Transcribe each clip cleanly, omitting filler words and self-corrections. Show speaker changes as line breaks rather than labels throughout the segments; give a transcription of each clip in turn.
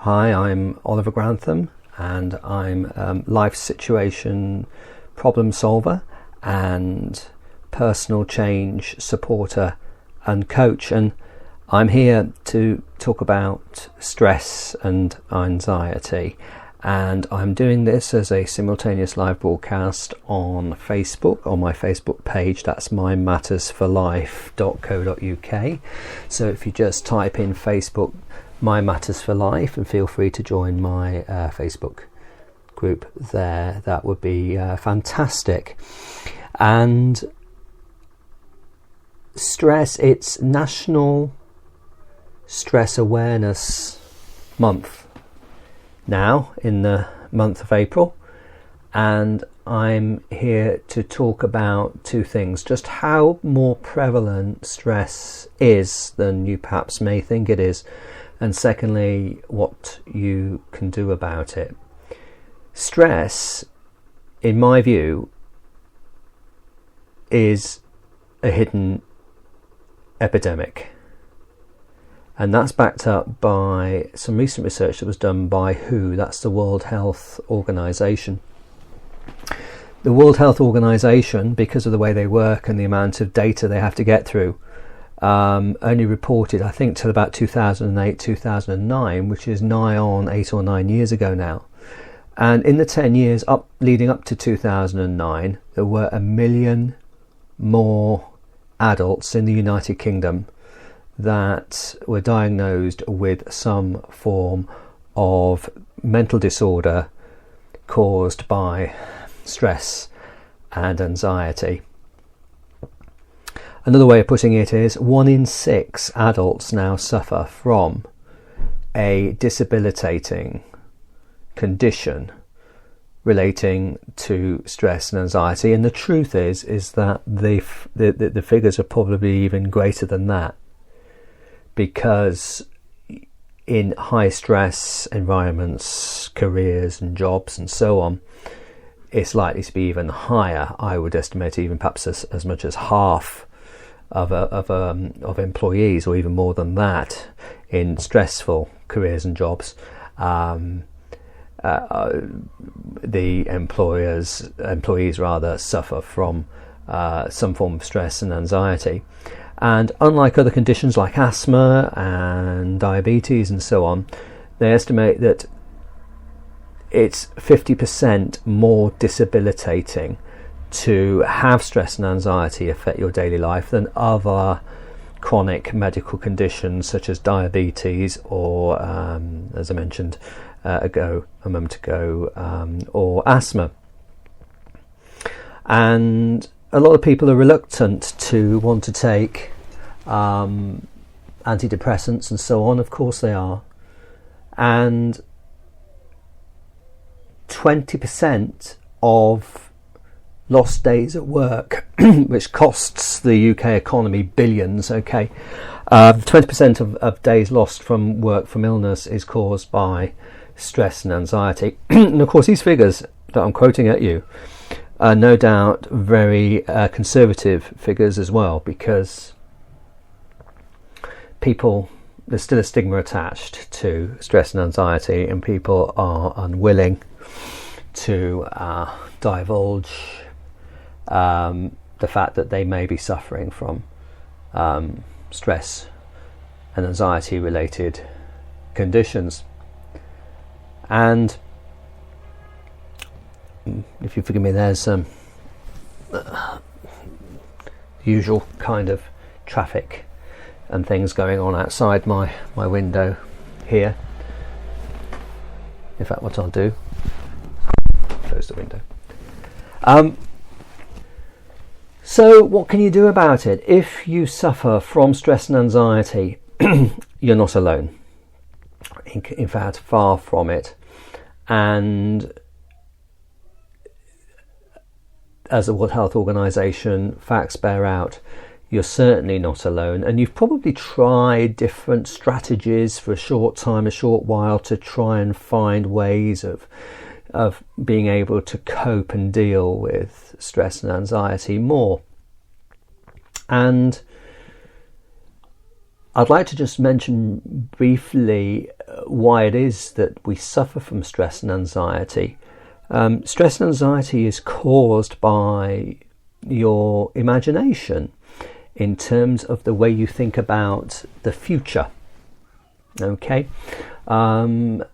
Hi, I'm Oliver Grantham, and I'm a life situation problem solver and personal change supporter and coach, and I'm here to talk about stress and anxiety, and I'm doing this as a simultaneous live broadcast on Facebook, on my Facebook page. That's mymattersforlife.co.uk. So if you just type in Facebook My Matters for Life and feel free to join my Facebook group there, that would be fantastic. And stress, it's National Stress Awareness Month now, in the month of April, and I'm here to talk about two things: just how more prevalent stress is than you perhaps may think it is, and secondly, what you can do about it. Stress, in my view, is a hidden epidemic. And that's backed up by some recent research that was done by WHO, that's the World Health Organization. The World Health Organization, because of the way they work and the amount of data they have to get through, only reported, I think, till about 2008, 2009, which is nigh on 8 or 9 years ago now. And in the 10 years leading up to 2009, there were 1 million more adults in the United Kingdom that were diagnosed with some form of mental disorder caused by stress and anxiety. Another way of putting it is 1 in 6 adults now suffer from a debilitating condition relating to stress and anxiety, and the truth is that the figures are probably even greater than that, because in high stress environments, careers and jobs and so on, it's likely to be even higher. I would estimate even perhaps as much as half of employees, or even more than that, in stressful careers and jobs. The employees rather suffer from some form of stress and anxiety. And unlike other conditions like asthma and diabetes and so on, they estimate that it's 50% more debilitating to have stress and anxiety affect your daily life than other chronic medical conditions such as diabetes or, as I mentioned a moment ago, or asthma. And a lot of people are reluctant to want to take antidepressants and so on. Of course they are. And 20% of lost days at work, which costs the UK economy billions, 20% of days lost from work from illness is caused by stress and anxiety. And of course these figures that I'm quoting at you are no doubt very conservative figures as well, because there's still a stigma attached to stress and anxiety, and people are unwilling to divulge the fact that they may be suffering from stress and anxiety related conditions. And if you forgive me, there's some usual kind of traffic and things going on outside my window here. In fact, what I'll do, close the window. So what can you do about it? If you suffer from stress and anxiety, you're not alone. In fact, far from it. And as the World Health Organization facts bear out, you're certainly not alone. And you've probably tried different strategies for a short time, a short while, to try and find ways of being able to cope and deal with stress and anxiety more. And I'd like to just mention briefly why it is that we suffer from stress and anxiety. Stress and anxiety is caused by your imagination in terms of the way you think about the future. Okay? And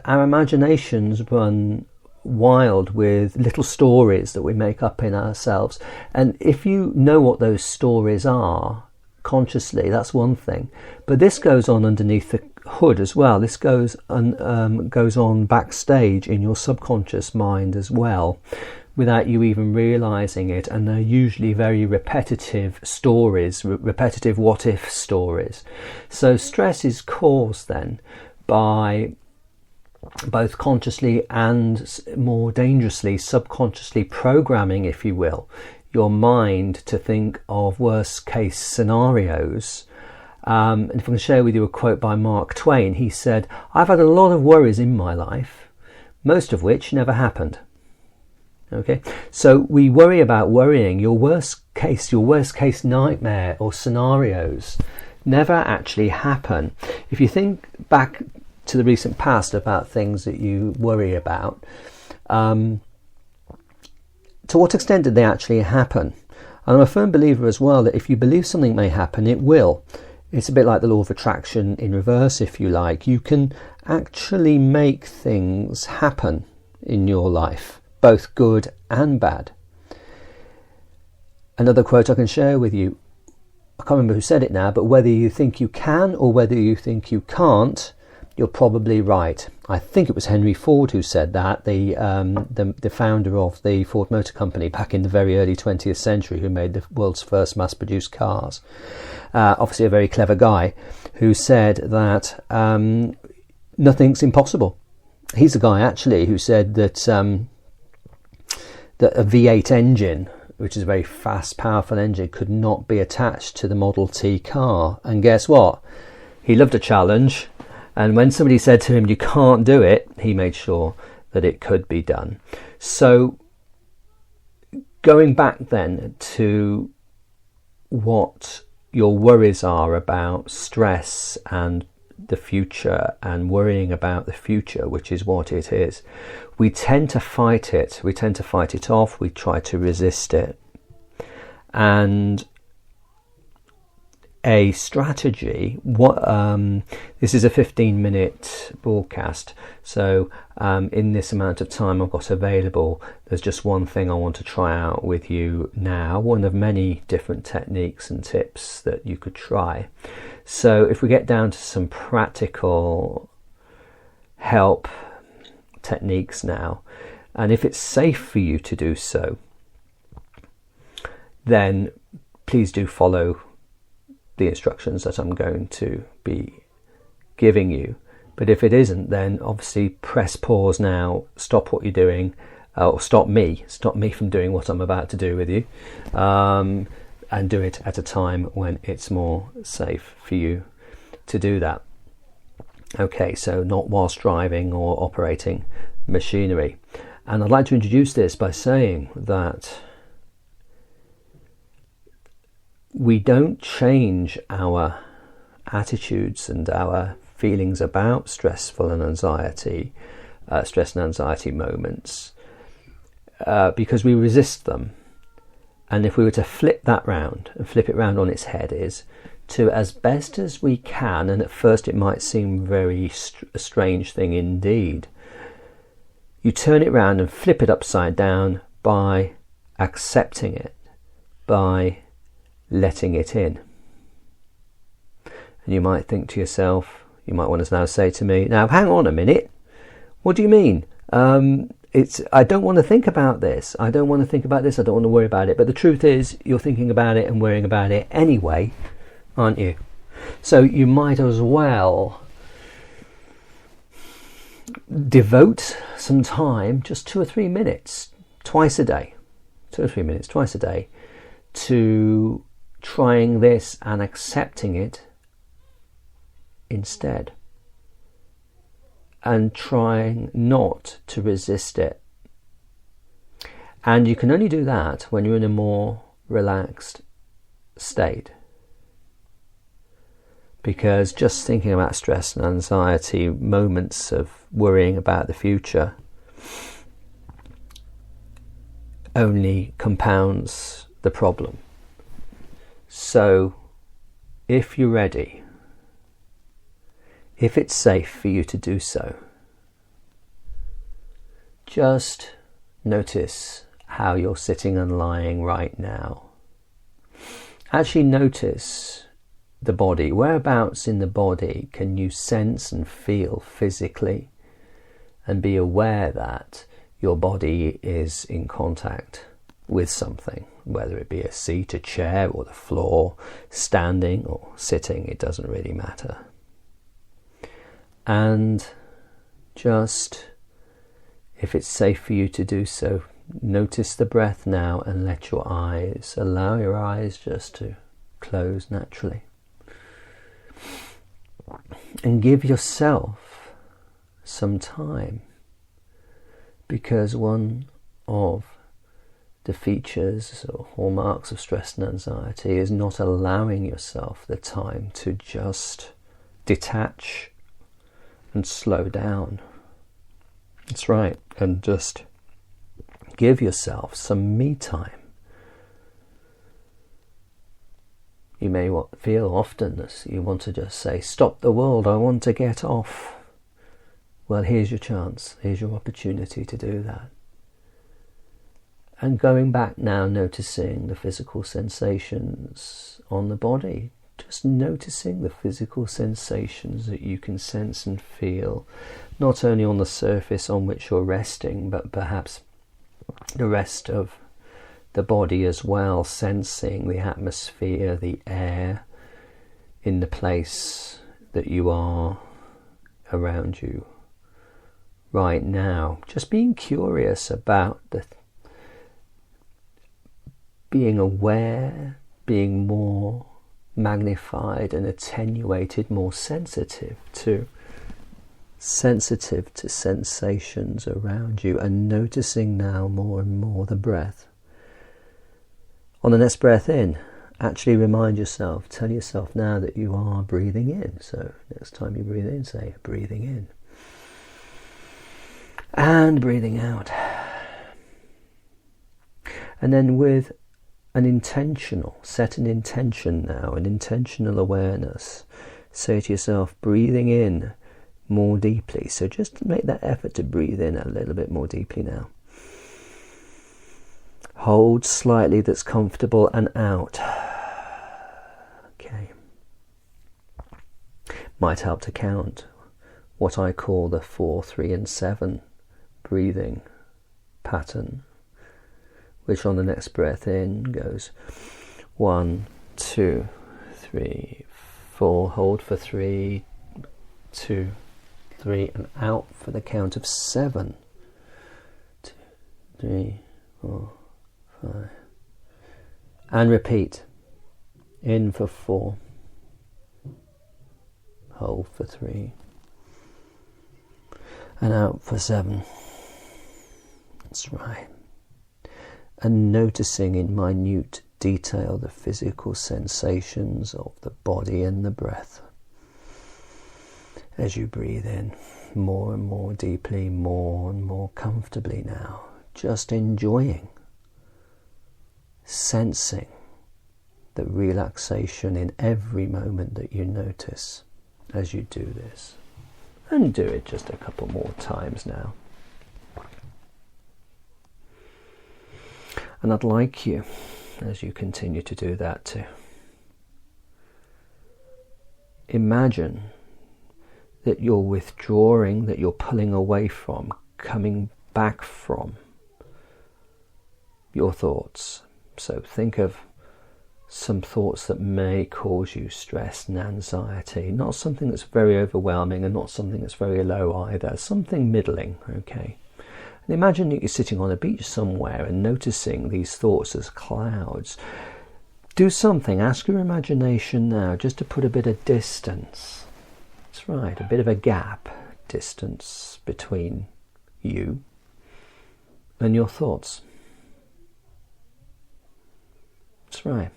our imaginations run wild with little stories that we make up in ourselves. And if you know what those stories are consciously, that's one thing. But this goes on underneath the hood as well. This goes on backstage in your subconscious mind as well, without you even realizing it, and they're usually very repetitive stories, repetitive what-if stories. So stress is caused then by both consciously and more dangerously subconsciously programming, if you will, your mind to think of worst case scenarios. And if I can share with you a quote by Mark Twain, he said, "I've had a lot of worries in my life, most of which never happened." Okay, so we worry about worrying. Your worst case nightmare or scenarios never actually happen. If you think back to the recent past about things that you worry about, to what extent did they actually happen? And I'm a firm believer as well that if you believe something may happen, it will. It's a bit like the law of attraction in reverse, if you like. You can actually make things happen in your life, both good and bad. Another quote I can share with you, I can't remember who said it now, but whether you think you can or whether you think you can't, you're probably right. I think it was Henry Ford who said that, the founder of the Ford Motor Company back in the very early 20th century, who made the world's first mass-produced cars. Obviously a very clever guy, who said that nothing's impossible. He's the guy actually who said that that a V8 engine, which is a very fast, powerful engine, could not be attached to the Model T car. And guess what? He loved a challenge. And when somebody said to him, you can't do it, he made sure that it could be done. So going back then to what your worries are about stress and the future and worrying about the future, which is what it is, we tend to fight it. We tend to fight it off. We try to resist it. And a strategy, this is a 15-minute broadcast, so in this amount of time I've got available, there's just one thing I want to try out with you now, one of many different techniques and tips that you could try. So if we get down to some practical help techniques now, and if it's safe for you to do so, then please do follow the instructions that I'm going to be giving you. But if it isn't, then obviously press pause now, stop what you're doing, or stop me from doing what I'm about to do with you, and do it at a time when it's more safe for you to do that. Okay, so not whilst driving or operating machinery. And I'd like to introduce this by saying that we don't change our attitudes and our feelings about stressful and stress and anxiety moments because we resist them. And if we were to flip that round and flip it round on its head, is to, as best as we can, and at first it might seem very a strange thing indeed, you turn it round and flip it upside down by accepting it, by letting it in. And you might think to yourself, you might want to now say to me, now hang on a minute, what do you mean? I don't want to think about this. I don't want to think about this. I don't want to worry about it. But the truth is, you're thinking about it and worrying about it anyway, aren't you? So you might as well devote some time, just 2 or 3 minutes, twice a day, 2 or 3 minutes, twice a day, to trying this and accepting it instead, and trying not to resist it. And you can only do that when you're in a more relaxed state. Because just thinking about stress and anxiety, moments of worrying about the future, only compounds the problem. So if you're ready, if it's safe for you to do so, just notice how you're sitting and lying right now. Actually notice the body. Whereabouts in the body can you sense and feel physically, and be aware that your body is in contact with something, whether it be a seat, a chair, or the floor, standing or sitting, it doesn't really matter. And just, if it's safe for you to do so, notice the breath now and let your eyes, allow your eyes just to close naturally. And give yourself some time, because one of the features or hallmarks of stress and anxiety is not allowing yourself the time to just detach and slow down. That's right, and just give yourself some me time. You may feel often that you want to just say, stop the world, I want to get off. Well, here's your chance, here's your opportunity to do that. And going back now, noticing the physical sensations on the body, just noticing the physical sensations that you can sense and feel, not only on the surface on which you're resting, but perhaps the rest of the body as well, sensing the atmosphere, the air in the place that you are around you right now. Just being curious about being aware, being more magnified and attenuated, more sensitive to sensations around you, and noticing now more and more the breath. On the next breath in, actually remind yourself, tell yourself now that you are breathing in. So next time you breathe in, say breathing in and breathing out. And then with set an intention now, an intentional awareness. Say to yourself, breathing in more deeply. So just make that effort to breathe in a little bit more deeply now. Hold slightly, that's comfortable, and out. Okay. Might help to count what I call the 4, 3 and 7 breathing pattern, which on the next breath in goes 1, 2, 3, 4. Hold for 3, 2, 3, and out for the count of 7. 2, 3, 4, 5. And repeat. In for 4. Hold for 3. And out for 7. That's right. And noticing in minute detail the physical sensations of the body and the breath as you breathe in more and more deeply, more and more comfortably now, just enjoying, sensing the relaxation in every moment that you notice as you do this. And do it just a couple more times now. And I'd like you, as you continue to do that, to imagine that you're withdrawing, that you're pulling away from, coming back from your thoughts. So think of some thoughts that may cause you stress and anxiety, not something that's very overwhelming and not something that's very low either, something middling, okay? And imagine that you're sitting on a beach somewhere and noticing these thoughts as clouds. Do something, ask your imagination now just to put a bit of distance. That's right, a bit of a gap, distance between you and your thoughts. That's right.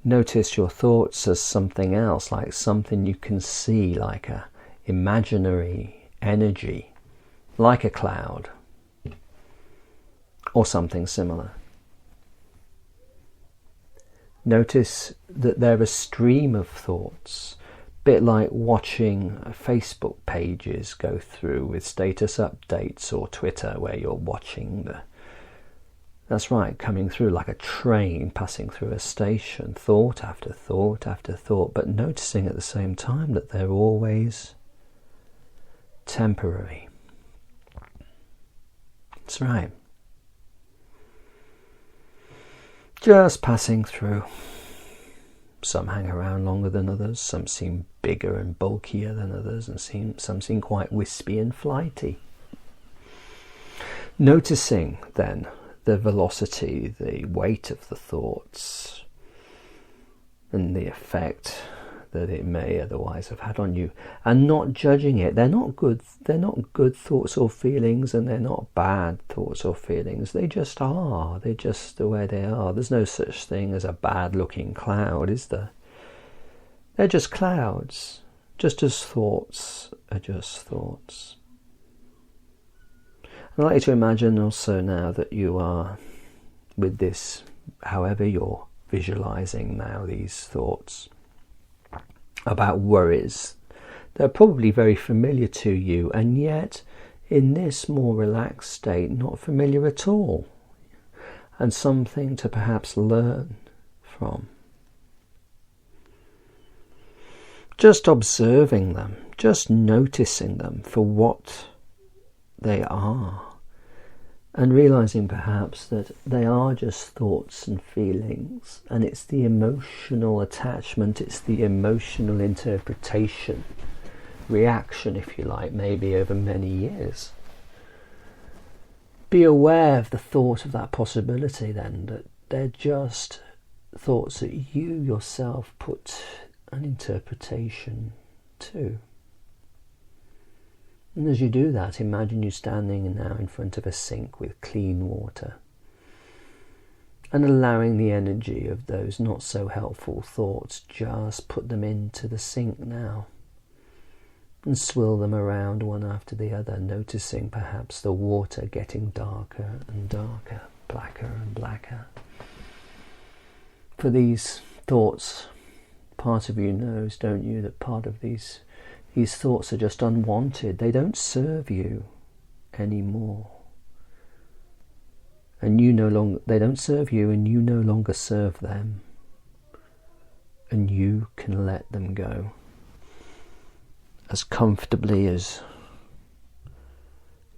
Notice your thoughts as something else, like something you can see, like a imaginary energy, like a cloud, or something similar. Notice that they're a stream of thoughts, a bit like watching Facebook pages go through with status updates, or Twitter, where you're watching that's right, coming through like a train passing through a station, thought after thought after thought, but noticing at the same time that they're always temporary. That's right. Just passing through. Some hang around longer than others, some seem bigger and bulkier than others, and some seem quite wispy and flighty. Noticing then the velocity, the weight of the thoughts, and the effect that it may otherwise have had on you, and not judging it. They're not good thoughts or feelings, and they're not bad thoughts or feelings. They just are. They're just the way they are. There's no such thing as a bad looking cloud, is there? They're just clouds, just as thoughts are just thoughts. I'd like you to imagine also now that you are with this, however you're visualizing now these thoughts about worries. They're probably very familiar to you, and yet in this more relaxed state, not familiar at all, and something to perhaps learn from. Just observing them, just noticing them for what they are, and realizing perhaps that they are just thoughts and feelings, and it's the emotional attachment, it's the emotional interpretation, reaction, if you like, maybe over many years. Be aware of the thought of that possibility then, that they're just thoughts that you yourself put an interpretation to. And as you do that, imagine you standing now in front of a sink with clean water, and allowing the energy of those not so helpful thoughts, just put them into the sink now, and swirl them around one after the other, noticing perhaps the water getting darker and darker, blacker and blacker. For these thoughts, part of you knows, don't you, that part of these thoughts are just unwanted. They don't serve you anymore. And they don't serve you, and you no longer serve them. And you can let them go as comfortably as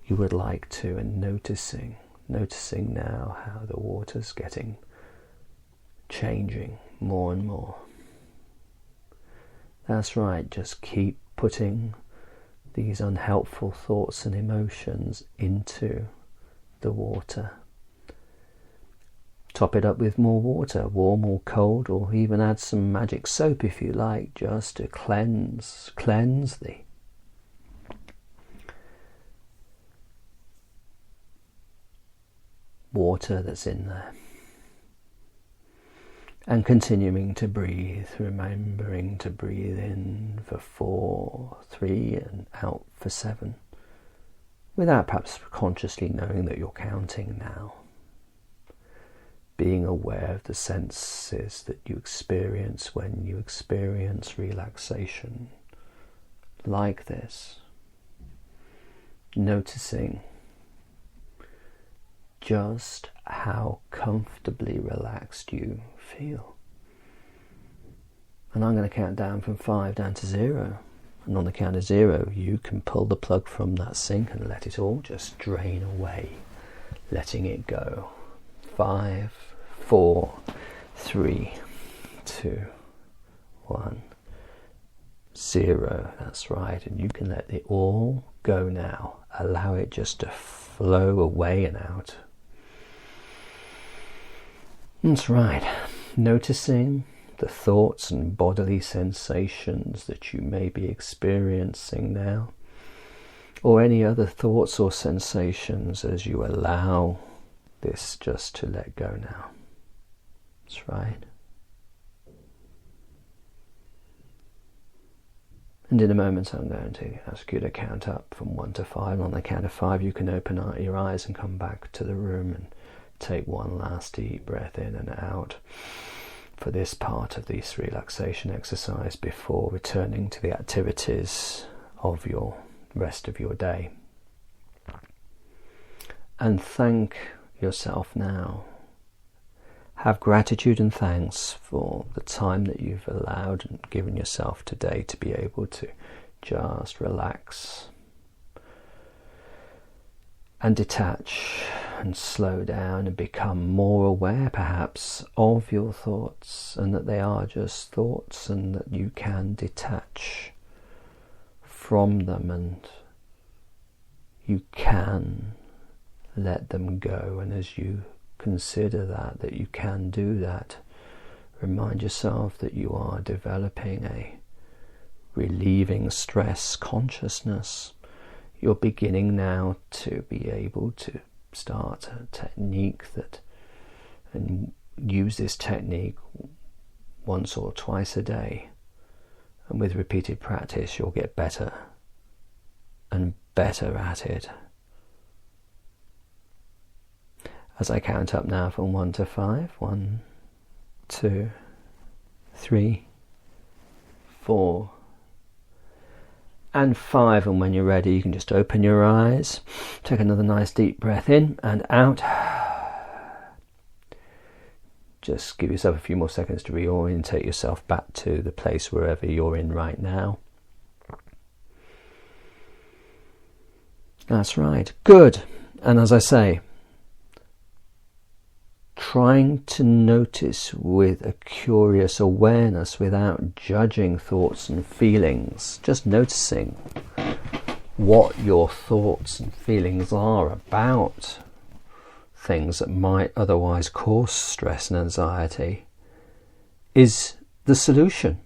you would like to, and noticing now how the water's changing more and more. That's right, just keep putting these unhelpful thoughts and emotions into the water. Top it up with more water, warm or cold, or even add some magic soap if you like, just to cleanse the water that's in there. And continuing to breathe, remembering to breathe in for 4, 3, and out for 7, without perhaps consciously knowing that you're counting now. Being aware of the senses that you experience when you experience relaxation like this. Noticing just how comfortably relaxed you feel. And I'm going to count down from 5 down to 0. And on the count of 0, you can pull the plug from that sink and let it all just drain away, letting it go. 5, 4, 3, 2, 1, 0. That's right. And you can let it all go now. Allow it just to flow away and out. That's right. Noticing the thoughts and bodily sensations that you may be experiencing now, or any other thoughts or sensations as you allow this just to let go now. That's right. And in a moment I'm going to ask you to count up from 1 to 5. On the count of 5 you can open your eyes and come back to the room and take one last deep breath in and out for this part of this relaxation exercise before returning to the activities of your rest of your day. And thank yourself now. Have gratitude and thanks for the time that you've allowed and given yourself today to be able to just relax and detach and slow down and become more aware perhaps of your thoughts, and that they are just thoughts and that you can detach from them and you can let them go. And as you consider that you can do that, remind yourself that you are developing a relieving stress consciousness. You're beginning now to be able to start a technique and use this technique once or twice a day, and with repeated practice you'll get better and better at it. As I count up now from 1 to 5, 1, 2, 3, 4, and 5, and when you're ready you can just open your eyes, take another nice deep breath in and out. Just give yourself a few more seconds to reorientate yourself back to the place wherever you're in right now. That's right, good. And as I say, trying to notice with a curious awareness without judging thoughts and feelings, just noticing what your thoughts and feelings are about things that might otherwise cause stress and anxiety is the solution.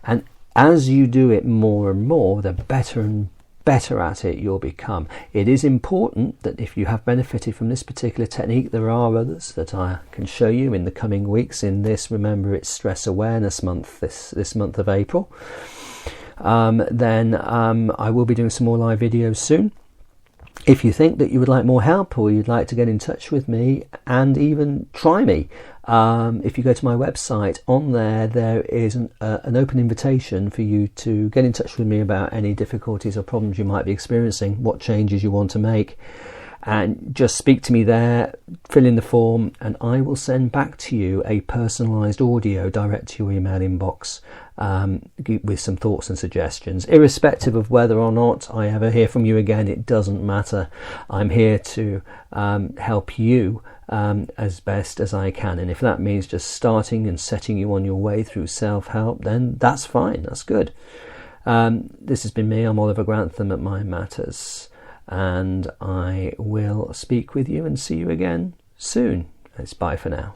And as you do it more and more, the better and better at it you'll become. It is important that if you have benefited from this particular technique, there are others that I can show you in the coming weeks in this, remember it's Stress Awareness Month, this month of April. Then I will be doing some more live videos soon. If you think that you would like more help, or you'd like to get in touch with me and even try me, if you go to my website, on there is an open invitation for you to get in touch with me about any difficulties or problems you might be experiencing, what changes you want to make, and just speak to me there, fill in the form, and I will send back to you a personalised audio direct to your email inbox with some thoughts and suggestions. Irrespective of whether or not I ever hear from you again, it doesn't matter. I'm here to help you as best as I can, and if that means just starting and setting you on your way through self-help, then that's fine, that's good. This has been me, I'm Oliver Grantham at Mind Matters, and I will speak with you and see you again soon. It's bye for now.